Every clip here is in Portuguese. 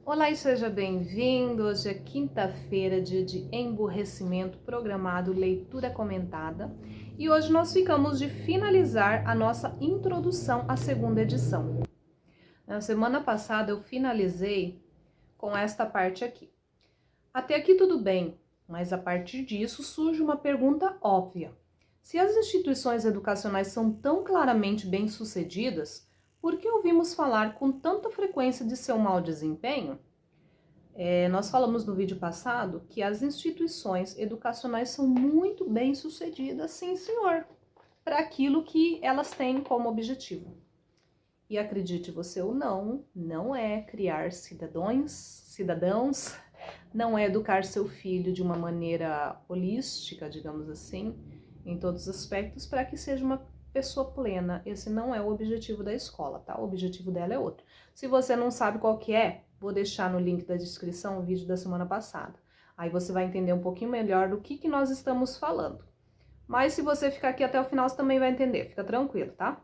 Olá e seja bem-vindo. Hoje é quinta-feira, dia de emburrecimento programado, leitura comentada. E hoje nós ficamos de finalizar a nossa introdução à segunda edição. Na semana passada eu finalizei com esta parte aqui. Até aqui tudo bem, mas a partir disso surge uma pergunta óbvia. Se as instituições educacionais são tão claramente bem-sucedidas, por que ouvimos falar com tanta frequência de seu mau desempenho? Nós falamos no vídeo passado que as instituições educacionais são muito bem-sucedidas, sim senhor, para aquilo que elas têm como objetivo. E acredite você ou não, não é criar cidadãos, não é educar seu filho de uma maneira holística, digamos assim, em todos os aspectos, para que seja uma pessoa plena. Esse não é o objetivo da escola, tá? O objetivo dela é outro. Se você não sabe qual que é, vou deixar no link da descrição o vídeo da semana passada. Aí você vai entender um pouquinho melhor do que nós estamos falando. Mas se você ficar aqui até o final, você também vai entender. Fica tranquilo, tá?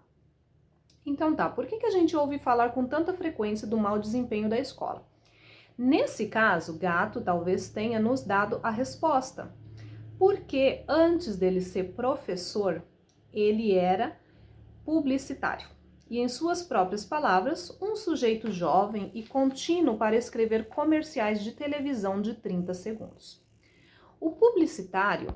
Então tá, por que a gente ouve falar com tanta frequência do mau desempenho da escola? Nesse caso, Gato talvez tenha nos dado a resposta. Porque antes dele ser professor, ele era publicitário. E em suas próprias palavras, um sujeito jovem e contínuo para escrever comerciais de televisão de 30 segundos. O publicitário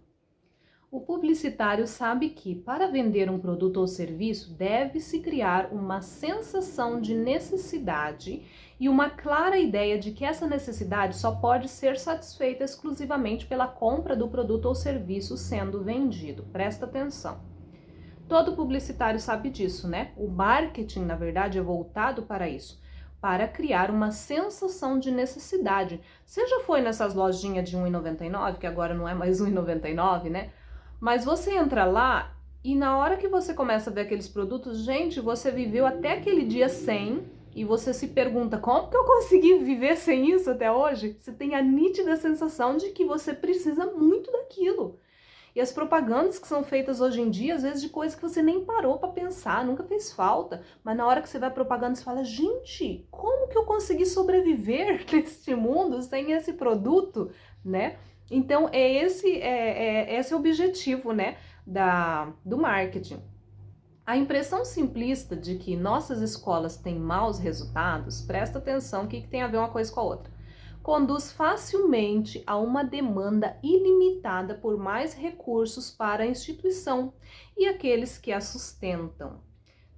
sabe que, para vender um produto ou serviço, deve-se criar uma sensação de necessidade e uma clara ideia de que essa necessidade só pode ser satisfeita exclusivamente pela compra do produto ou serviço sendo vendido. Presta atenção. Todo publicitário sabe disso, né? O marketing, na verdade, é voltado para isso, para criar uma sensação de necessidade. Você já foi nessas lojinhas de R$1,99, que agora não é mais R$1,99, né? Mas você entra lá e na hora que você começa a ver aqueles produtos, gente, você viveu até aquele dia sem e você se pergunta, como que eu consegui viver sem isso até hoje? Você tem a nítida sensação de que você precisa muito daquilo. E as propagandas que são feitas hoje em dia, às vezes de coisas que você nem parou para pensar, nunca fez falta, mas na hora que você vai propaganda, você fala, gente, como que eu consegui sobreviver neste mundo sem esse produto, né? Então, esse é o objetivo, né, do marketing. A impressão simplista de que nossas escolas têm maus resultados, presta atenção o que tem a ver uma coisa com a outra, conduz facilmente a uma demanda ilimitada por mais recursos para a instituição e aqueles que a sustentam.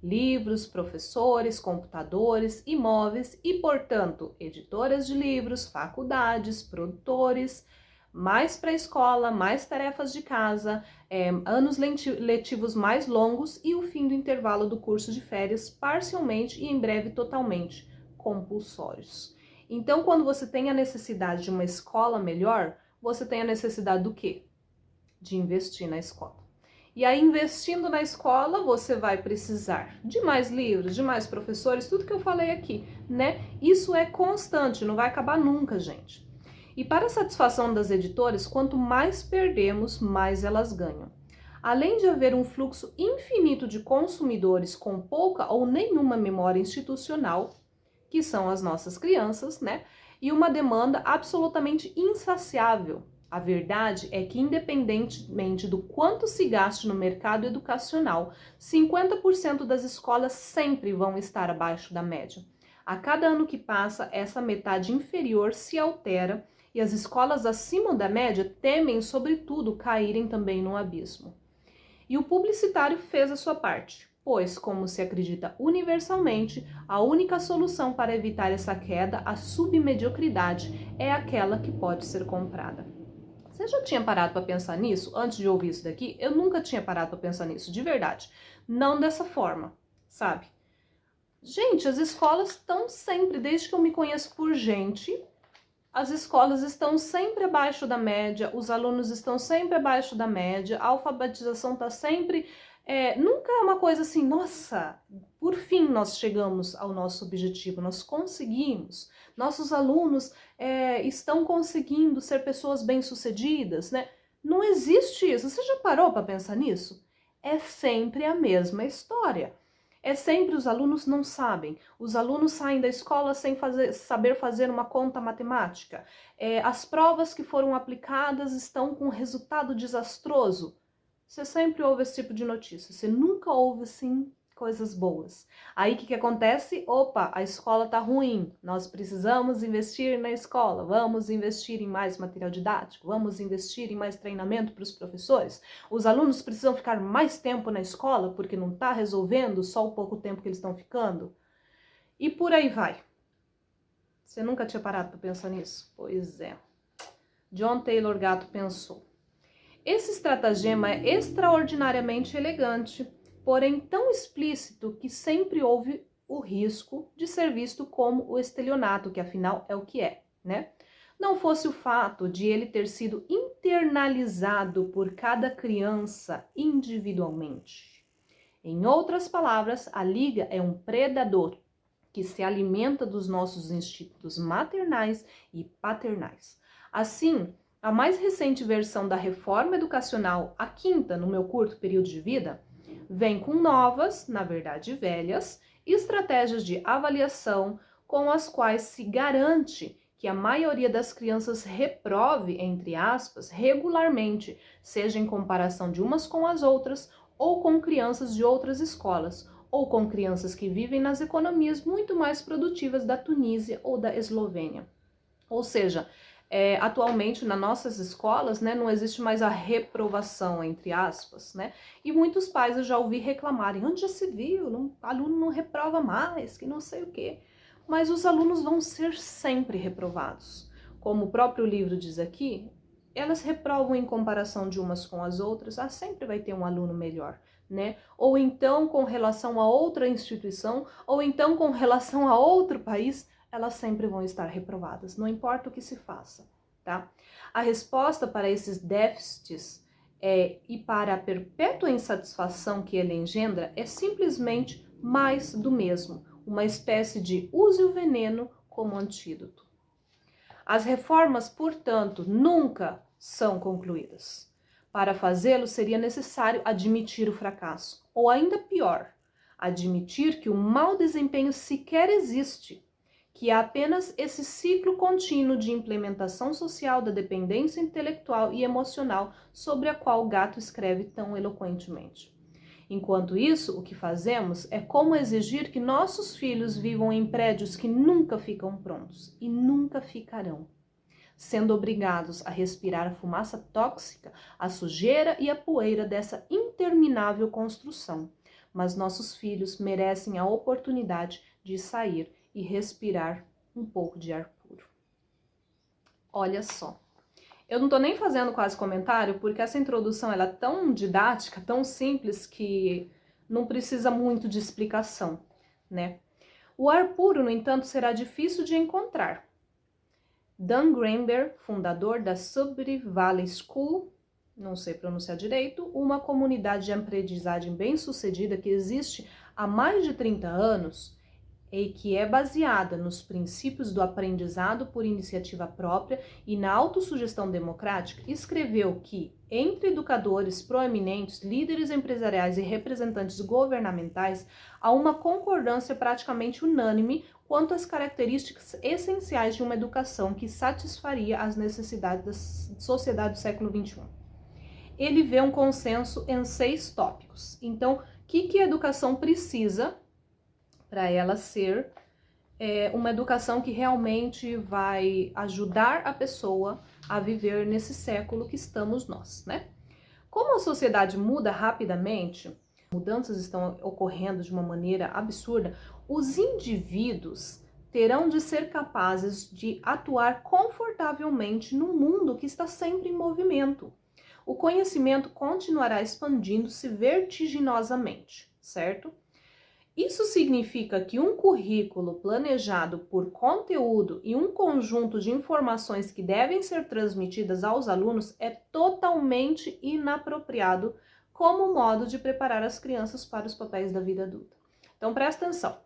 Livros, professores, computadores, imóveis e, portanto, editoras de livros, faculdades, produtores, mais para a escola, mais tarefas de casa, anos letivos mais longos e o fim do intervalo do curso de férias parcialmente e em breve totalmente compulsórios. Então, quando você tem a necessidade de uma escola melhor, você tem a necessidade do quê? De investir na escola. E aí, investindo na escola, você vai precisar de mais livros, de mais professores, tudo que eu falei aqui, né? Isso é constante, não vai acabar nunca, gente. E para a satisfação das editoras, quanto mais perdemos, mais elas ganham. Além de haver um fluxo infinito de consumidores com pouca ou nenhuma memória institucional, que são as nossas crianças, né? E uma demanda absolutamente insaciável. A verdade é que, independentemente do quanto se gaste no mercado educacional, 50% das escolas sempre vão estar abaixo da média. A cada ano que passa, essa metade inferior se altera e as escolas acima da média temem, sobretudo, caírem também no abismo. E o publicitário fez a sua parte, pois, como se acredita universalmente, a única solução para evitar essa queda, a submediocridade, é aquela que pode ser comprada. Você já tinha parado para pensar nisso antes de ouvir isso daqui? Eu nunca tinha parado para pensar nisso, de verdade. Não dessa forma, sabe? Gente, as escolas estão sempre, desde que eu me conheço por gente, as escolas estão sempre abaixo da média, os alunos estão sempre abaixo da média, a alfabetização está sempre... nunca é uma coisa assim, nossa, por fim nós chegamos ao nosso objetivo, nós conseguimos, nossos alunos estão conseguindo ser pessoas bem-sucedidas, né? Não existe isso, você já parou para pensar nisso? É sempre a mesma história. É sempre os alunos não sabem. Os alunos saem da escola sem saber fazer uma conta matemática. As provas que foram aplicadas estão com resultado desastroso. Você sempre ouve esse tipo de notícia. Você nunca ouve, assim, coisas boas. Aí o que acontece? Opa, a escola tá ruim. Nós precisamos investir na escola. Vamos investir em mais material didático. Vamos investir em mais treinamento para os professores. Os alunos precisam ficar mais tempo na escola porque não está resolvendo só o pouco tempo que eles estão ficando. E por aí vai. Você nunca tinha parado para pensar nisso? Pois é. John Taylor Gatto pensou. Esse estratagema é extraordinariamente elegante, porém tão explícito que sempre houve o risco de ser visto como o estelionato, que afinal é o que é, né? Não fosse o fato de ele ter sido internalizado por cada criança individualmente. Em outras palavras, a Liga é um predador que se alimenta dos nossos instintos maternais e paternais. Assim, a mais recente versão da reforma educacional, a quinta no meu curto período de vida, vem com novas, na verdade velhas, estratégias de avaliação com as quais se garante que a maioria das crianças reprove, entre aspas, regularmente, seja em comparação de umas com as outras, ou com crianças de outras escolas, ou com crianças que vivem nas economias muito mais produtivas da Tunísia ou da Eslovênia. Ou seja, atualmente nas nossas escolas, né, não existe mais a reprovação, entre aspas, né? E muitos pais eu já ouvi reclamarem, onde já se viu, aluno não reprova mais, que não sei o quê. Mas os alunos vão ser sempre reprovados. Como o próprio livro diz aqui, elas reprovam em comparação de umas com as outras, sempre vai ter um aluno melhor, né? Ou então com relação a outra instituição, ou então com relação a outro país, elas sempre vão estar reprovadas, não importa o que se faça, tá? A resposta para esses déficits e para a perpétua insatisfação que ele engendra é simplesmente mais do mesmo, uma espécie de use o veneno como antídoto. As reformas, portanto, nunca são concluídas. Para fazê-lo, seria necessário admitir o fracasso, ou ainda pior, admitir que o mau desempenho sequer existe, que há apenas esse ciclo contínuo de implementação social da dependência intelectual e emocional sobre a qual Gatto escreve tão eloquentemente. Enquanto isso, o que fazemos é como exigir que nossos filhos vivam em prédios que nunca ficam prontos e nunca ficarão, sendo obrigados a respirar a fumaça tóxica, a sujeira e a poeira dessa interminável construção. Mas nossos filhos merecem a oportunidade de sair e respirar um pouco de ar puro. Olha só, eu não tô nem fazendo quase comentário, porque essa introdução ela é tão didática, tão simples, que não precisa muito de explicação, né? O ar puro, no entanto, será difícil de encontrar. Dan Gramber, fundador da Sudbury Valley School, não sei pronunciar direito, uma comunidade de aprendizagem bem-sucedida que existe há mais de 30 anos, e que é baseada nos princípios do aprendizado por iniciativa própria e na autossugestão democrática, escreveu que, entre educadores proeminentes, líderes empresariais e representantes governamentais, há uma concordância praticamente unânime quanto às características essenciais de uma educação que satisfaria as necessidades da sociedade do século XXI. Ele vê um consenso em 6 tópicos. Então, o que a educação precisa para ela ser uma educação que realmente vai ajudar a pessoa a viver nesse século que estamos nós, né? Como a sociedade muda rapidamente, mudanças estão ocorrendo de uma maneira absurda, os indivíduos terão de ser capazes de atuar confortavelmente num mundo que está sempre em movimento. O conhecimento continuará expandindo-se vertiginosamente, certo? Isso significa que um currículo planejado por conteúdo e um conjunto de informações que devem ser transmitidas aos alunos é totalmente inapropriado como modo de preparar as crianças para os papéis da vida adulta. Então, presta atenção.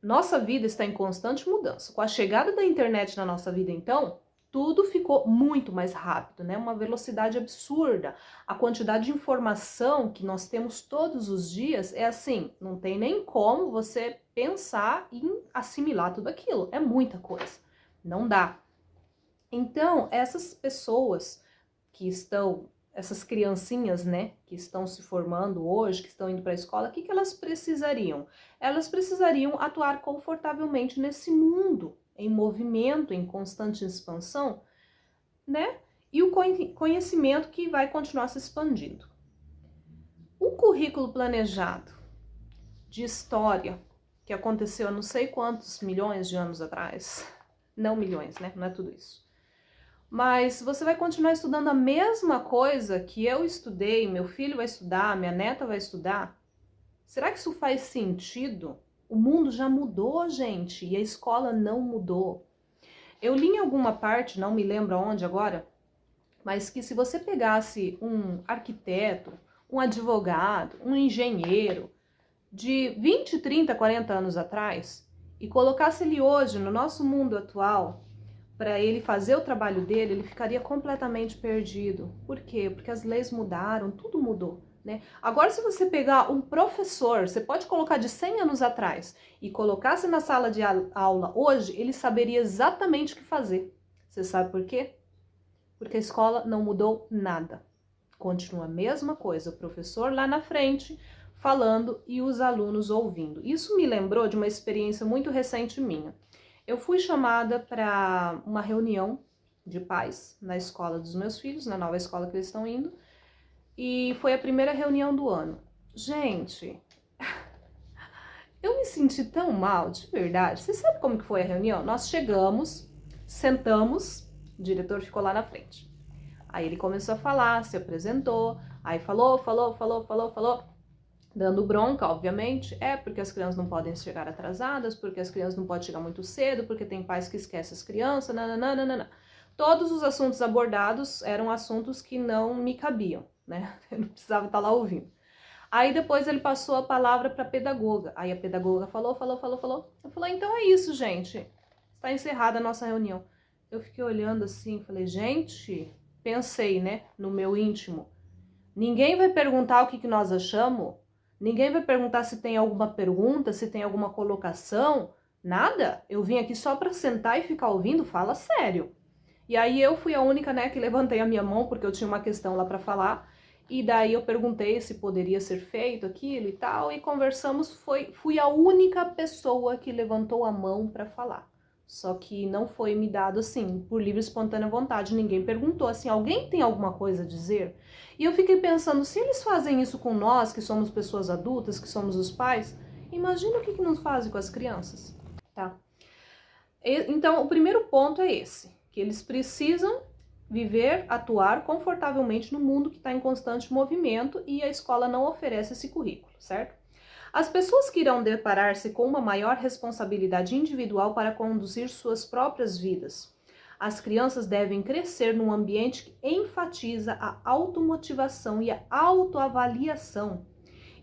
Nossa vida está em constante mudança. Com a chegada da internet na nossa vida, então, tudo ficou muito mais rápido, né? Uma velocidade absurda. A quantidade de informação que nós temos todos os dias é assim, não tem nem como você pensar em assimilar tudo aquilo. É muita coisa. Não dá. Então, essas pessoas que estão, essas criancinhas, né, que estão se formando hoje, que estão indo para a escola, o que elas precisariam? Elas precisariam atuar confortavelmente nesse mundo, em movimento, em constante expansão, né? E o conhecimento que vai continuar se expandindo. Um currículo planejado de história, que aconteceu há não sei quantos milhões de anos atrás, não milhões, né? Não é tudo isso. Mas você vai continuar estudando a mesma coisa que eu estudei, meu filho vai estudar, minha neta vai estudar? Será que isso faz sentido? O mundo já mudou, gente, e a escola não mudou. Eu li em alguma parte, não me lembro aonde agora, mas que se você pegasse um arquiteto, um advogado, um engenheiro de 20, 30, 40 anos atrás e colocasse ele hoje no nosso mundo atual, para ele fazer o trabalho dele, ele ficaria completamente perdido. Por quê? Porque as leis mudaram, tudo mudou, né? Agora, se você pegar um professor, você pode colocar de 100 anos atrás e colocasse na sala de aula hoje, ele saberia exatamente o que fazer. Você sabe por quê? Porque a escola não mudou nada. Continua a mesma coisa, o professor lá na frente falando e os alunos ouvindo. Isso me lembrou de uma experiência muito recente minha. Eu fui chamada para uma reunião de pais na escola dos meus filhos, na nova escola que eles estão indo, e foi a primeira reunião do ano. Gente, eu me senti tão mal, de verdade. Você sabe como que foi a reunião? Nós chegamos, sentamos, o diretor ficou lá na frente. Aí ele começou a falar, se apresentou, aí falou, dando bronca, obviamente, porque as crianças não podem chegar atrasadas, porque as crianças não podem chegar muito cedo, porque tem pais que esquecem as crianças, nananana. Todos os assuntos abordados eram assuntos que não me cabiam, né? Eu não precisava estar lá ouvindo. Aí depois ele passou a palavra para a pedagoga. Aí a pedagoga falou. Eu falei, então é isso, gente. Está encerrada a nossa reunião. Eu fiquei olhando assim, falei, gente, pensei, né, no meu íntimo. Ninguém vai perguntar o que nós achamos. Ninguém vai perguntar se tem alguma pergunta, se tem alguma colocação, nada. Eu vim aqui só para sentar e ficar ouvindo, fala sério. E aí eu fui a única, né, que levantei a minha mão porque eu tinha uma questão lá para falar. E daí eu perguntei se poderia ser feito aquilo e tal, e conversamos, fui a única pessoa que levantou a mão para falar. Só que não foi me dado assim, por livre e espontânea vontade, ninguém perguntou assim, alguém tem alguma coisa a dizer? E eu fiquei pensando, se eles fazem isso com nós, que somos pessoas adultas, que somos os pais, imagina o que não fazem com as crianças, tá? Então, o primeiro ponto é esse, que eles precisam viver, atuar confortavelmente no mundo que está em constante movimento e a escola não oferece esse currículo, certo? As pessoas que irão deparar-se com uma maior responsabilidade individual para conduzir suas próprias vidas. As crianças devem crescer num ambiente que enfatiza a automotivação e a autoavaliação.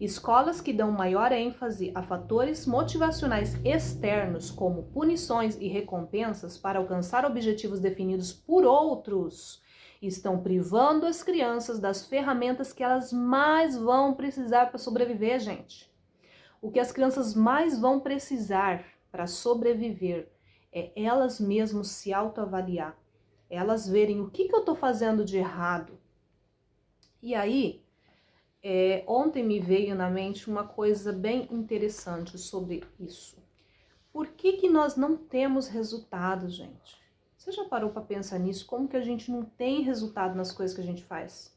Escolas que dão maior ênfase a fatores motivacionais externos, como punições e recompensas para alcançar objetivos definidos por outros, estão privando as crianças das ferramentas que elas mais vão precisar para sobreviver, gente. O que as crianças mais vão precisar para sobreviver é elas mesmas se autoavaliar, elas verem o que eu estou fazendo de errado. E aí, ontem me veio na mente uma coisa bem interessante sobre isso. Por que nós não temos resultado, gente? Você já parou para pensar nisso? Como que a gente não tem resultado nas coisas que a gente faz?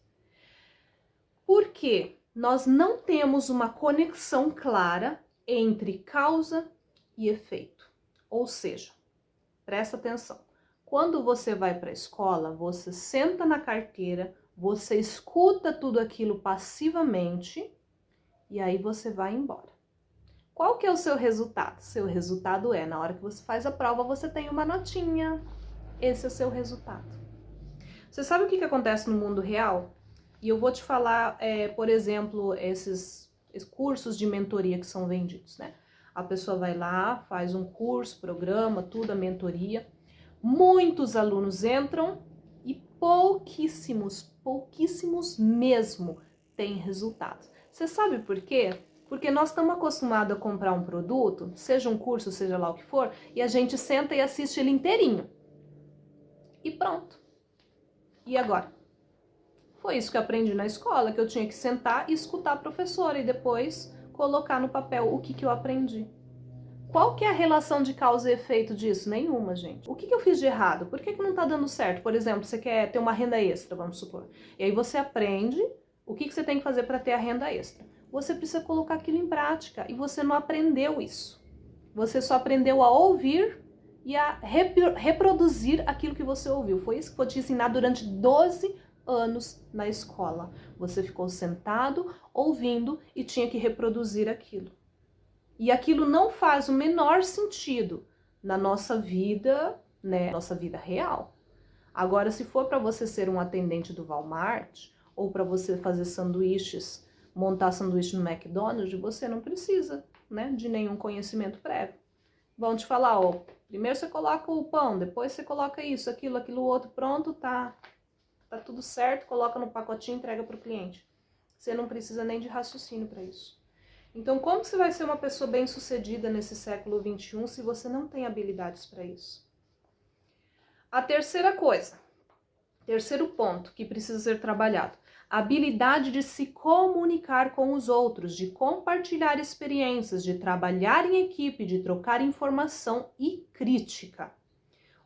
Por quê? Nós não temos uma conexão clara entre causa e efeito. Ou seja, presta atenção. Quando você vai para a escola, você senta na carteira, você escuta tudo aquilo passivamente e aí você vai embora. Qual que é o seu resultado? Seu resultado é, na hora que você faz a prova, você tem uma notinha. Esse é o seu resultado. Você sabe o que acontece no mundo real? E eu vou te falar, por exemplo, esses cursos de mentoria que são vendidos, né? A pessoa vai lá, faz um curso, programa, tudo, a mentoria. Muitos alunos entram e pouquíssimos mesmo têm resultados. Você sabe por quê? Porque nós estamos acostumados a comprar um produto, seja um curso, seja lá o que for, e a gente senta e assiste ele inteirinho. E pronto. E agora? Foi isso que eu aprendi na escola, que eu tinha que sentar e escutar a professora e depois colocar no papel o que eu aprendi. Qual que é a relação de causa e efeito disso? Nenhuma, gente. O que eu fiz de errado? Por que não tá dando certo? Por exemplo, você quer ter uma renda extra, vamos supor. E aí você aprende o que você tem que fazer para ter a renda extra. Você precisa colocar aquilo em prática e você não aprendeu isso. Você só aprendeu a ouvir e a reproduzir aquilo que você ouviu. Foi isso que eu te ensinar durante 12 anos na escola. Você ficou sentado, ouvindo e tinha que reproduzir aquilo. E aquilo não faz o menor sentido na nossa vida, né? Nossa vida real. Agora, se for para você ser um atendente do Walmart ou para você fazer sanduíches, montar sanduíche no McDonald's, você não precisa, né, de nenhum conhecimento prévio. Vão te falar, ó, primeiro você coloca o pão, depois você coloca isso, aquilo outro, pronto, tá tudo certo, coloca no pacotinho e entrega para o cliente. Você não precisa nem de raciocínio para isso. Então, como você vai ser uma pessoa bem-sucedida nesse século XXI se você não tem habilidades para isso? A terceira coisa, terceiro ponto que precisa ser trabalhado, a habilidade de se comunicar com os outros, de compartilhar experiências, de trabalhar em equipe, de trocar informação e crítica.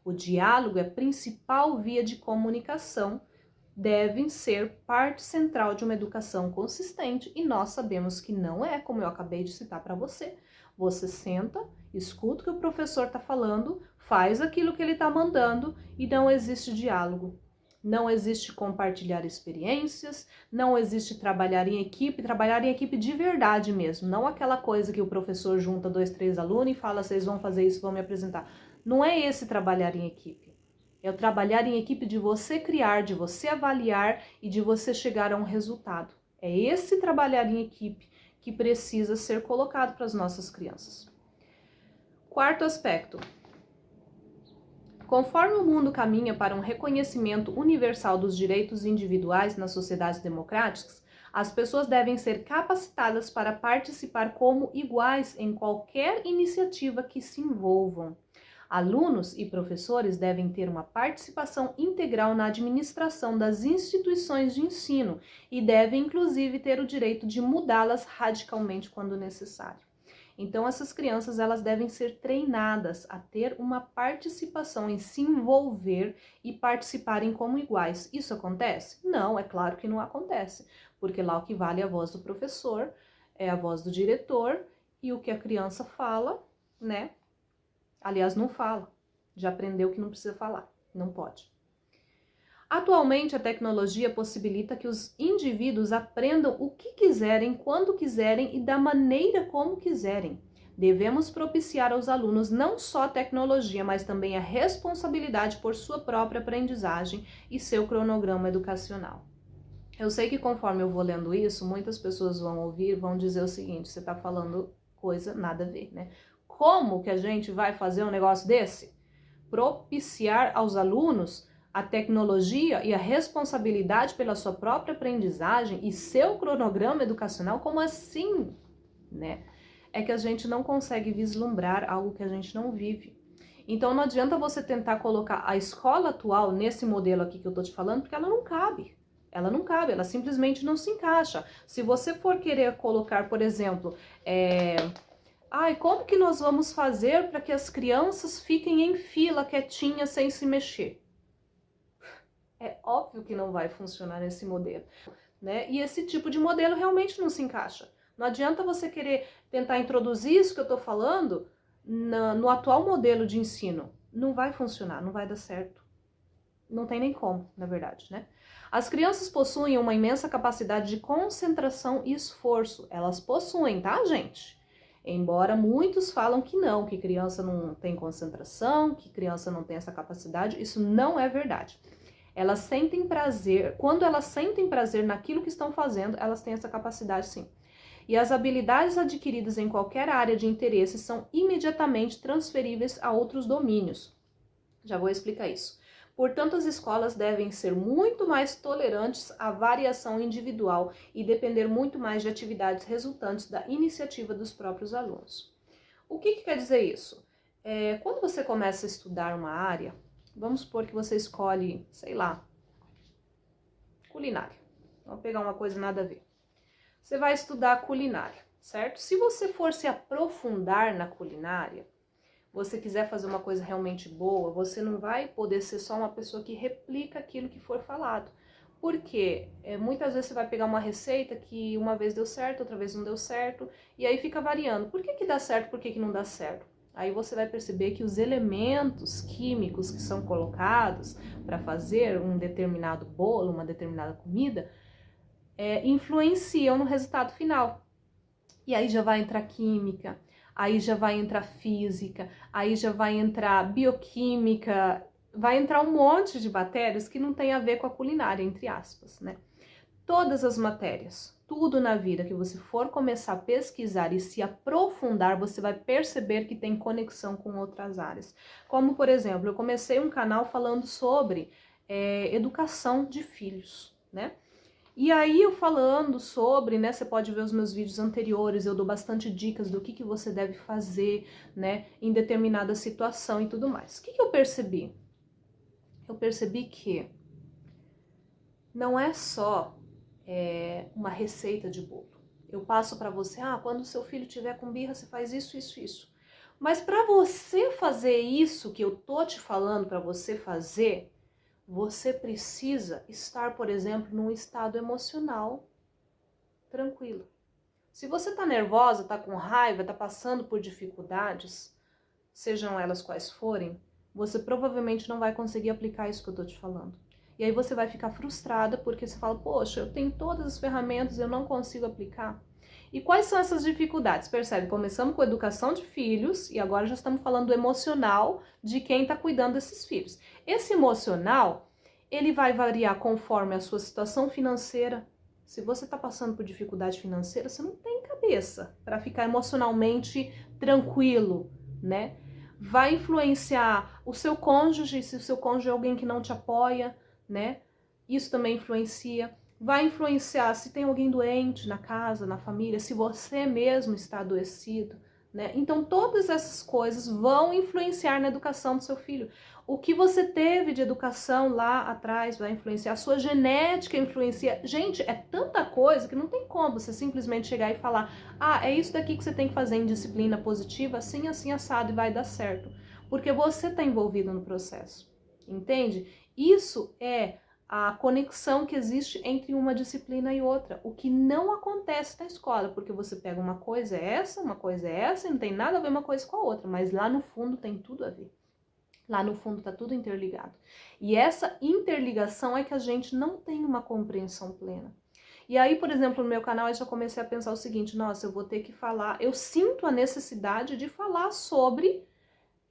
O diálogo é a principal via de comunicação, devem ser parte central de uma educação consistente e nós sabemos que não é, como eu acabei de citar para você. Você senta, escuta o que o professor está falando, faz aquilo que ele está mandando e não existe diálogo. Não existe compartilhar experiências, não existe trabalhar em equipe de verdade mesmo, não aquela coisa que o professor junta 2, 3 alunos e fala, vocês vão fazer isso, vão me apresentar. Não é esse trabalhar em equipe. É o trabalhar em equipe de você criar, de você avaliar e de você chegar a um resultado. É esse trabalhar em equipe que precisa ser colocado para as nossas crianças. Quarto aspecto. Conforme o mundo caminha para um reconhecimento universal dos direitos individuais nas sociedades democráticas, as pessoas devem ser capacitadas para participar como iguais em qualquer iniciativa que se envolvam. Alunos e professores devem ter uma participação integral na administração das instituições de ensino e devem, inclusive, ter o direito de mudá-las radicalmente quando necessário. Então, essas crianças elas devem ser treinadas a ter uma participação, em se envolver e participarem como iguais. Isso acontece? Não, é claro que não acontece, porque lá o que vale é a voz do professor, é a voz do diretor e o que a criança fala, né? Aliás, não fala, já aprendeu que não precisa falar, não pode. Atualmente, a tecnologia possibilita que os indivíduos aprendam o que quiserem, quando quiserem e da maneira como quiserem. Devemos propiciar aos alunos não só a tecnologia, mas também a responsabilidade por sua própria aprendizagem e seu cronograma educacional. Eu sei que conforme eu vou lendo isso, muitas pessoas vão ouvir, vão dizer o seguinte, você está falando coisa nada a ver, né? Como que a gente vai fazer um negócio desse? Propiciar aos alunos a tecnologia e a responsabilidade pela sua própria aprendizagem e seu cronograma educacional, como assim? Né? É que a gente não consegue vislumbrar algo que a gente não vive. Então não adianta você tentar colocar a escola atual nesse modelo aqui que eu tô te falando, porque ela não cabe. Ela não cabe, ela simplesmente não se encaixa. Se você for querer colocar, por exemplo, como que nós vamos fazer para que as crianças fiquem em fila quietinhas sem se mexer? É óbvio que não vai funcionar nesse modelo, né? E esse tipo de modelo realmente não se encaixa. Não adianta você querer tentar introduzir isso que eu estou falando no atual modelo de ensino. Não vai funcionar, não vai dar certo. Não tem nem como, na verdade, né? As crianças possuem uma imensa capacidade de concentração e esforço. Elas possuem, tá, gente? Embora muitos falam que não, que criança não tem concentração, que criança não tem essa capacidade, isso não é verdade. Elas sentem prazer, quando elas sentem prazer naquilo que estão fazendo, elas têm essa capacidade sim. E as habilidades adquiridas em qualquer área de interesse são imediatamente transferíveis a outros domínios. Já vou explicar isso. Portanto, as escolas devem ser muito mais tolerantes à variação individual e depender muito mais de atividades resultantes da iniciativa dos próprios alunos. O que quer dizer isso? Quando você começa a estudar uma área, vamos supor que você escolhe, sei lá, culinária. Vamos pegar uma coisa nada a ver. Você vai estudar culinária, certo? Se você for se aprofundar na culinária, você quiser fazer uma coisa realmente boa, você não vai poder ser só uma pessoa que replica aquilo que for falado. Porque muitas vezes você vai pegar uma receita que uma vez deu certo, outra vez não deu certo, e aí fica variando. Por que dá certo, por que não dá certo? Aí você vai perceber que os elementos químicos que são colocados para fazer um determinado bolo, uma determinada comida, influenciam no resultado final. E aí já vai entrar química, aí já vai entrar física, aí já vai entrar bioquímica, vai entrar um monte de matérias que não tem a ver com a culinária, entre aspas, né? Todas as matérias, tudo na vida que você for começar a pesquisar e se aprofundar, você vai perceber que tem conexão com outras áreas. Como, por exemplo, eu comecei um canal falando sobre educação de filhos, né? E aí eu falando sobre, né, você pode ver os meus vídeos anteriores, eu dou bastante dicas do que você deve fazer, né, em determinada situação e tudo mais. O que eu percebi? Eu percebi que não é só uma receita de bolo. Eu passo para você, quando o seu filho tiver com birra, você faz isso, isso, isso. Mas para você fazer isso que eu tô te falando para você fazer, você precisa estar, por exemplo, num estado emocional tranquilo. Se você tá nervosa, tá com raiva, tá passando por dificuldades, sejam elas quais forem, você provavelmente não vai conseguir aplicar isso que eu tô te falando. E aí você vai ficar frustrada porque você fala, poxa, eu tenho todas as ferramentas, eu não consigo aplicar. E quais são essas dificuldades? Percebe? Começamos com educação de filhos e agora já estamos falando do emocional de quem está cuidando desses filhos. Esse emocional, ele vai variar conforme a sua situação financeira. Se você está passando por dificuldade financeira, você não tem cabeça para ficar emocionalmente tranquilo, né? Vai influenciar o seu cônjuge, se o seu cônjuge é alguém que não te apoia, né? Isso também influencia. Vai influenciar se tem alguém doente na casa, na família, se você mesmo está adoecido, né? Então, todas essas coisas vão influenciar na educação do seu filho. O que você teve de educação lá atrás vai influenciar, a sua genética influencia. Gente, é tanta coisa que não tem como você simplesmente chegar e falar, é isso daqui que você tem que fazer em disciplina positiva, assim, assim, assado, e vai dar certo. Porque você está envolvido no processo, entende? Isso é a conexão que existe entre uma disciplina e outra, o que não acontece na escola, porque você pega uma coisa é essa, e não tem nada a ver uma coisa com a outra, mas lá no fundo tem tudo a ver. Lá no fundo tá tudo interligado. E essa interligação é que a gente não tem uma compreensão plena. E aí, por exemplo, no meu canal eu já comecei a pensar o seguinte, nossa, eu vou ter que falar, eu sinto a necessidade de falar sobre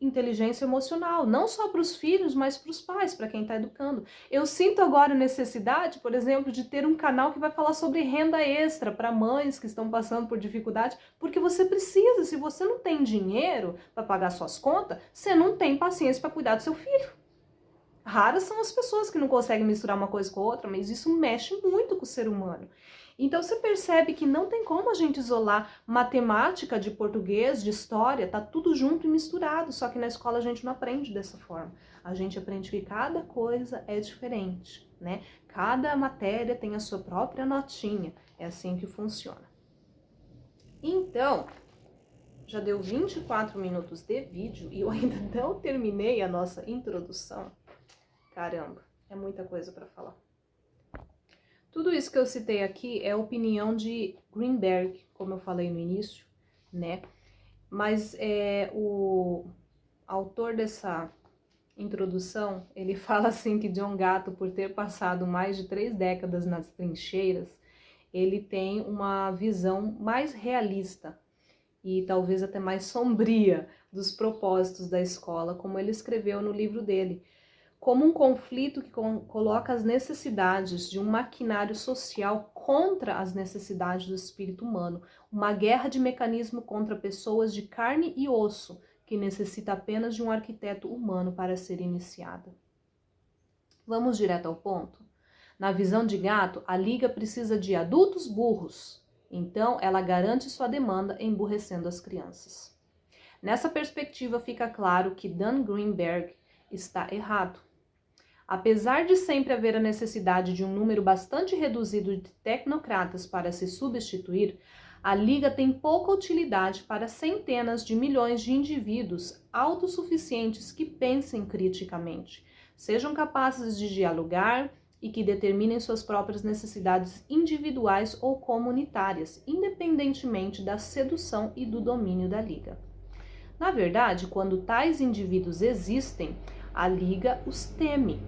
inteligência emocional, não só para os filhos, mas para os pais, para quem está educando. Eu sinto agora a necessidade, por exemplo, de ter um canal que vai falar sobre renda extra para mães que estão passando por dificuldade, porque você precisa, se você não tem dinheiro para pagar suas contas, você não tem paciência para cuidar do seu filho. Raras são as pessoas que não conseguem misturar uma coisa com a outra, mas isso mexe muito com o ser humano. Então você percebe que não tem como a gente isolar matemática de português, de história, tá tudo junto e misturado, só que na escola a gente não aprende dessa forma. A gente aprende que cada coisa é diferente, né? Cada matéria tem a sua própria notinha, é assim que funciona. Então, já deu 24 minutos de vídeo e eu ainda não terminei a nossa introdução. Caramba, é muita coisa para falar. Tudo isso que eu citei aqui é a opinião de Greenberg, como eu falei no início, né? Mas o autor dessa introdução, ele fala assim que John Gatto, por ter passado mais de 3 décadas nas trincheiras, ele tem uma visão mais realista e talvez até mais sombria dos propósitos da escola, como ele escreveu no livro dele, como um conflito que coloca as necessidades de um maquinário social contra as necessidades do espírito humano, uma guerra de mecanismo contra pessoas de carne e osso, que necessita apenas de um arquiteto humano para ser iniciada. Vamos direto ao ponto? Na visão de Gatto, a Liga precisa de adultos burros, então ela garante sua demanda emburrecendo as crianças. Nessa perspectiva fica claro que Dan Greenberg está errado. Apesar de sempre haver a necessidade de um número bastante reduzido de tecnocratas para se substituir, a Liga tem pouca utilidade para centenas de milhões de indivíduos autossuficientes que pensem criticamente, sejam capazes de dialogar e que determinem suas próprias necessidades individuais ou comunitárias, independentemente da sedução e do domínio da Liga. Na verdade, quando tais indivíduos existem, a Liga os teme.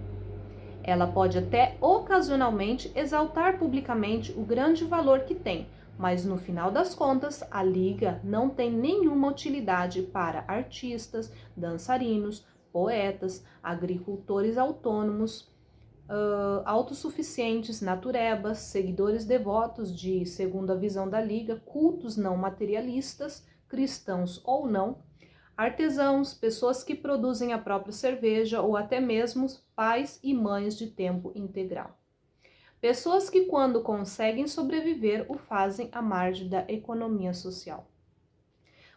Ela pode até ocasionalmente exaltar publicamente o grande valor que tem, mas no final das contas, a Liga não tem nenhuma utilidade para artistas, dançarinos, poetas, agricultores autônomos, autossuficientes, naturebas, seguidores devotos de, segundo a visão da Liga, cultos não materialistas, cristãos ou não, artesãos, pessoas que produzem a própria cerveja ou até mesmo pais e mães de tempo integral. Pessoas que, quando conseguem sobreviver, o fazem à margem da economia social.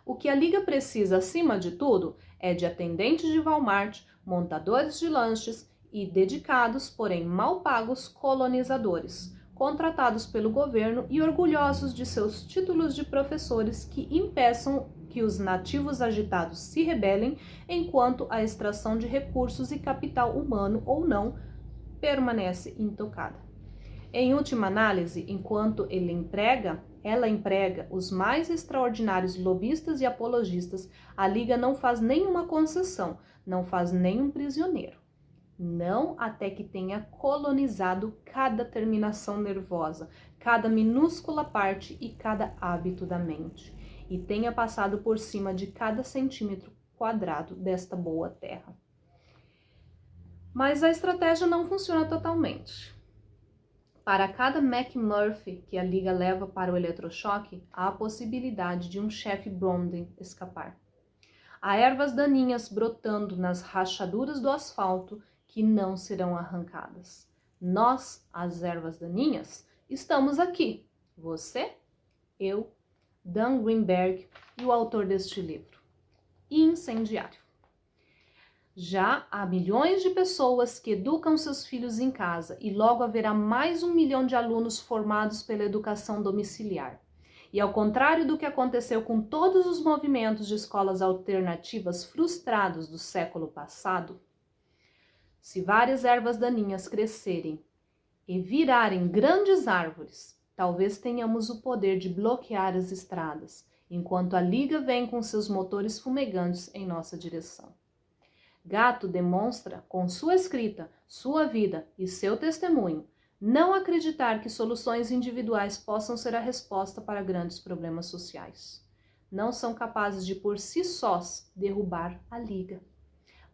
O que a Liga precisa, acima de tudo, é de atendentes de Walmart, montadores de lanches e dedicados, porém mal pagos, colonizadores, contratados pelo governo e orgulhosos de seus títulos de professores que impeçam que os nativos agitados se rebelem enquanto a extração de recursos e capital humano ou não permanece intocada. Em última análise, enquanto ela emprega os mais extraordinários lobistas e apologistas, a Liga não faz nenhuma concessão, não faz nenhum prisioneiro. Não até que tenha colonizado cada terminação nervosa, cada minúscula parte e cada hábito da mente, e tenha passado por cima de cada centímetro quadrado desta boa terra. Mas a estratégia não funciona totalmente. Para cada McMurphy que a Liga leva para o eletrochoque, há a possibilidade de um chefe Brondin escapar. Há ervas daninhas brotando nas rachaduras do asfalto que não serão arrancadas. Nós, as ervas daninhas, estamos aqui. Você, eu, Dan Greenberg e o autor deste livro. Incendiário. Já há milhões de pessoas que educam seus filhos em casa e logo haverá mais 1 milhão de alunos formados pela educação domiciliar. E ao contrário do que aconteceu com todos os movimentos de escolas alternativas frustrados do século passado, se várias ervas daninhas crescerem e virarem grandes árvores, talvez tenhamos o poder de bloquear as estradas, enquanto a Liga vem com seus motores fumegantes em nossa direção. Gatto demonstra, com sua escrita, sua vida e seu testemunho, não acreditar que soluções individuais possam ser a resposta para grandes problemas sociais. Não são capazes de por si sós derrubar a Liga.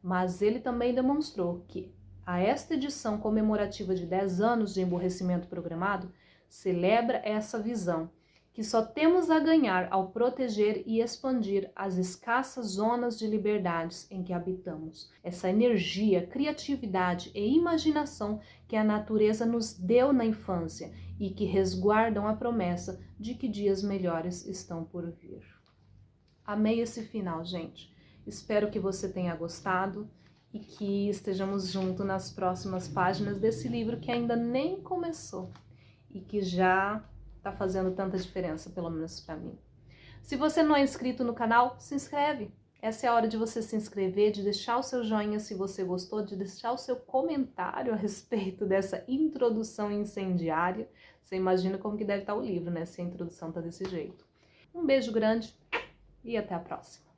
Mas ele também demonstrou que a esta edição comemorativa de 10 anos de emburrecimento programado celebra essa visão, que só temos a ganhar ao proteger e expandir as escassas zonas de liberdades em que habitamos. Essa energia, criatividade e imaginação que a natureza nos deu na infância e que resguardam a promessa de que dias melhores estão por vir. Amei esse final, gente. Espero que você tenha gostado e que estejamos juntos nas próximas páginas desse livro que ainda nem começou e que já está fazendo tanta diferença, pelo menos para mim. Se você não é inscrito no canal, se inscreve. Essa é a hora de você se inscrever, de deixar o seu joinha se você gostou, de deixar o seu comentário a respeito dessa introdução incendiária. Você imagina como que deve estar o livro, né? Se a introdução está desse jeito. Um beijo grande e até a próxima.